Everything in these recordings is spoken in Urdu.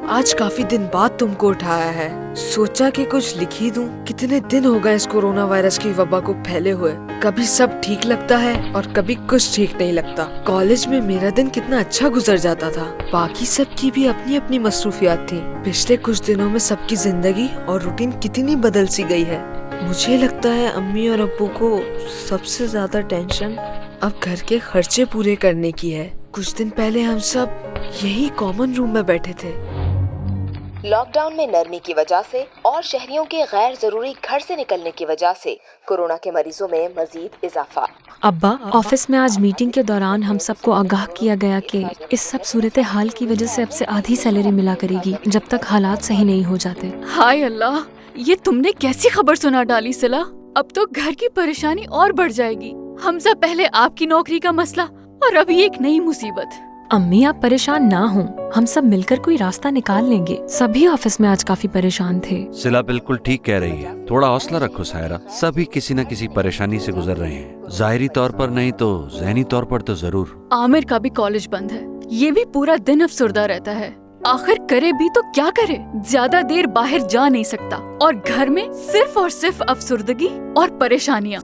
آج کافی دن بعد تم کو اٹھایا ہے. سوچا کہ کچھ لکھ ہی دوں. کتنے دن ہو گئے اس کورونا وائرس کی وبا کو پھیلے ہوئے. کبھی سب ٹھیک لگتا ہے اور کبھی کچھ ٹھیک نہیں لگتا. کالج میں میرا دن کتنا اچھا گزر جاتا تھا. باقی سب کی بھی اپنی اپنی مصروفیات تھی. پچھلے کچھ دنوں میں سب کی زندگی اور روٹین کتنی بدل سی گئی ہے. مجھے لگتا ہے امی اور ابو کو سب سے زیادہ ٹینشن اب گھر کے خرچے پورے کرنے کی ہے. کچھ دن پہلے ہم سب یہی کامن روم میں بیٹھے تھے. لاک ڈاؤن میں نرمی کی وجہ سے اور شہریوں کے غیر ضروری گھر سے نکلنے کی وجہ سے کورونا کے مریضوں میں مزید اضافہ. ابا، آفس میں آج میٹنگ کے دوران ہم سب کو آگاہ کیا گیا کہ اس سب صورتحال کی وجہ سے اب سے آدھی سیلری ملا کرے گی جب تک حالات صحیح نہیں ہو جاتے. ہائے اللہ، یہ تم نے کیسی خبر سنا ڈالی صلا. اب تو گھر کی پریشانی اور بڑھ جائے گی. حمزہ، پہلے آپ کی نوکری کا مسئلہ اور اب یہ ایک نئی مصیبت. امی آپ پریشان نہ ہوں، ہم سب مل کر کوئی راستہ نکال لیں گے. سبھی آفس میں آج کافی پریشان تھے. صلا بالکل ٹھیک کہہ رہی ہے. تھوڑا حوصلہ رکھو سائرہ، سبھی کسی نہ کسی پریشانی سے گزر رہے ہیں. ظاہری طور پر نہیں تو ذہنی طور پر تو ضرور. عامر کا بھی کالج بند ہے، یہ بھی پورا دن افسردہ رہتا ہے. آخر کرے بھی تو کیا کرے؟ زیادہ دیر باہر جا نہیں سکتا اور گھر میں صرف اور صرف افسردگی اور پریشانیاں.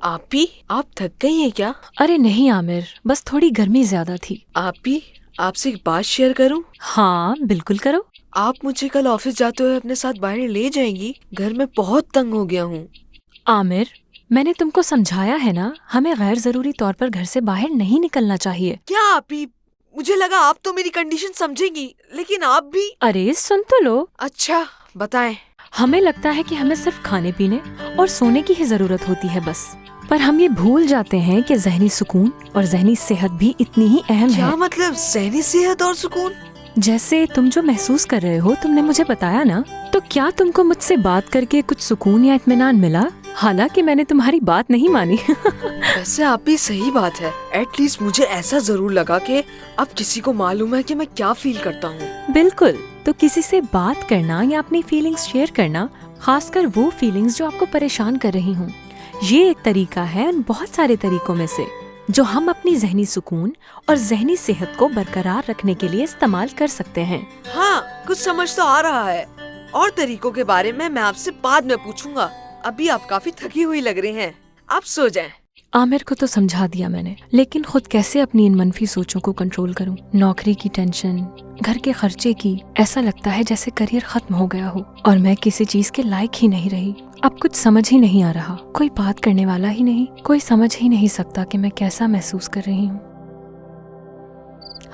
آپی، آپ تھک گئی ہیں کیا؟ ارے نہیں عامر، بس تھوڑی گرمی زیادہ تھی. آپی، آپ سے ایک بات شیئر کروں؟ ہاں بالکل کرو. آپ مجھے کل آفس جاتے ہوئے اپنے ساتھ باہر لے جائیں گی؟ گھر میں بہت تنگ ہو گیا ہوں. عامر، میں نے تم کو سمجھایا ہے نا، ہمیں غیر ضروری طور پر گھر سے باہر نہیں نکلنا چاہیے. کیا آپی؟ مجھے لگا آپ تو میری کنڈیشن سمجھیں گی، لیکن آپ بھی. ارے سن تو لو. اچھا بتائیں. ہمیں لگتا ہے کہ ہمیں صرف کھانے پینے اور سونے کی ہی ضرورت ہوتی ہے بس، پر ہم یہ بھول جاتے ہیں کہ ذہنی سکون اور ذہنی صحت بھی اتنی ہی اہم ہے. کیا مطلب ذہنی صحت اور سکون؟ جیسے تم جو محسوس کر رہے ہو، تم نے مجھے بتایا نا، تو کیا تم کو مجھ سے بات کر کے کچھ سکون یا اطمینان ملا؟ حالانکہ میں نے تمہاری بات نہیں مانی. ویسے آپ بھی صحیح بات ہے. ایٹ لیسٹ مجھے ایسا ضرور لگا کہ اب کسی کو معلوم ہے کہ میں کیا فیل کرتا ہوں. بالکل. تو کسی سے بات کرنا یا اپنی فیلنگز شیئر کرنا، خاص کر وہ فیلنگز جو آپ کو پریشان کر رہی ہوں، یہ ایک طریقہ ہے ان بہت سارے طریقوں میں سے جو ہم اپنی ذہنی سکون اور ذہنی صحت کو برقرار رکھنے کے لیے استعمال کر سکتے ہیں. ہاں، کچھ سمجھ تو آ رہا ہے. اور طریقوں کے بارے میں آپ سے بعد میں پوچھوں گا. ابھی آپ کافی تھکی ہوئی لگ رہی ہیں، آپ سو جائیں. عامر کو تو سمجھا دیا میں نے، لیکن خود کیسے اپنی ان منفی سوچوں کو کنٹرول کروں؟ نوکری کی ٹینشن، گھر کے خرچے کی. ایسا لگتا ہے جیسے کریئر ختم ہو گیا ہو اور میں کسی چیز کے لائق ہی نہیں رہی. اب کچھ سمجھ ہی نہیں آ رہا، کوئی بات کرنے والا ہی نہیں، کوئی سمجھ ہی نہیں سکتا کہ میں کیسا محسوس کر رہی ہوں.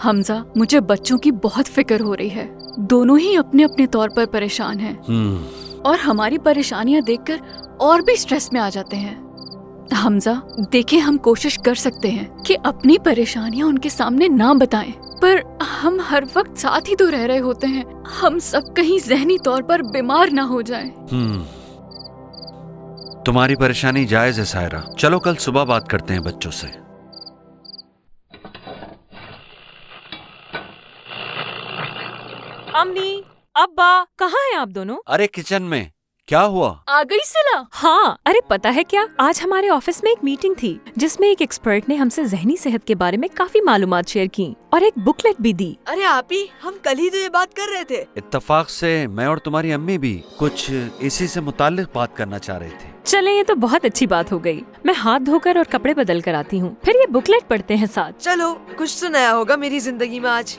حمزہ، مجھے بچوں کی بہت فکر ہو رہی ہے. دونوں ہی اپنے اپنے طور پر پریشان ہیں اور ہماری پریشانیاں دیکھ کر اور بھی سٹریس میں آ جاتے ہیں. حمزہ دیکھیں، ہم کوشش کر سکتے ہیں کہ اپنی پریشانیاں ان کے سامنے نہ بتائیں، پر ہم ہر وقت ساتھ ہی تو رہ رہے ہوتے ہیں. ہم سب کہیں ذہنی طور پر بیمار نہ ہو جائیں. تمہاری پریشانی جائز ہے سائرہ. چلو کل صبح بات کرتے ہیں بچوں سے. امی، ابا، کہاں ہیں آپ دونوں؟ ارے کچن میں. کیا ہوا؟ آ گئی صلا؟ ہاں. ارے پتا ہے کیا، آج ہمارے آفس میں ایک میٹنگ تھی جس میں ایک ایکسپرٹ نے ہم سے ذہنی صحت کے بارے میں کافی معلومات شیئر کی اور ایک بکلیٹ بھی دی. ارے آپی، ہم کل ہی تو یہ بات کر رہے تھے. اتفاق سے میں اور تمہاری امی بھی کچھ اسی سے متعلق بات کرنا چاہ رہے تھے. چلیں، یہ تو بہت اچھی بات ہو گئی. میں ہاتھ دھو کر اور کپڑے بدل کر آتی ہوں، پھر یہ بکلیٹ پڑھتے ہیں ساتھ. چلو، کچھ تو نیا ہوگا میری زندگی میں آج.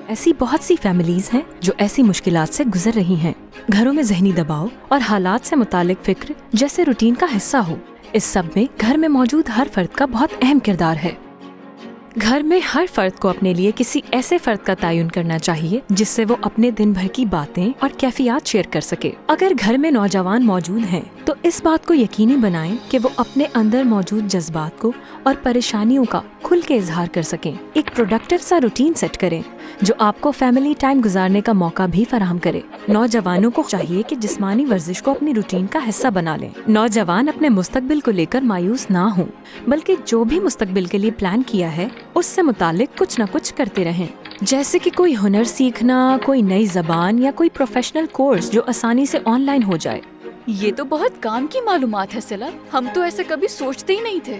ایسی بہت سی فیملیز ہیں جو ایسی مشکلات سے گزر رہی ہیں. گھروں میں ذہنی دباؤ اور حالات سے متعلق فکر جیسے روٹین کا حصہ ہو. اس سب میں گھر میں موجود ہر فرد کا بہت اہم کردار ہے. گھر میں ہر فرد کو اپنے لیے کسی ایسے فرد کا تعین کرنا چاہیے جس سے وہ اپنے دن بھر کی باتیں اور کیفیات شیئر کر سکے. اگر گھر میں نوجوان موجود ہیں تو اس بات کو یقینی بنائیں کہ وہ اپنے اندر موجود جذبات کو اور پریشانیوں کا کھل کے اظہار کر سکیں. ایک پروڈکٹیو سا روٹین سیٹ کریں جو آپ کو فیملی ٹائم گزارنے کا موقع بھی فراہم کرے. نوجوانوں کو چاہیے کہ جسمانی ورزش کو اپنی روٹین کا حصہ بنا لیں. نوجوان اپنے مستقبل کو لے کر مایوس نہ ہوں، بلکہ جو بھی مستقبل کے لیے پلان کیا ہے اس سے متعلق کچھ نہ کچھ کرتے رہیں، جیسے کہ کوئی ہنر سیکھنا، کوئی نئی زبان یا کوئی پروفیشنل کورس جو آسانی سے آن لائن ہو جائے. یہ تو بہت کام کی معلومات ہے صلا. ہم تو ایسے کبھی سوچتے ہی نہیں تھے.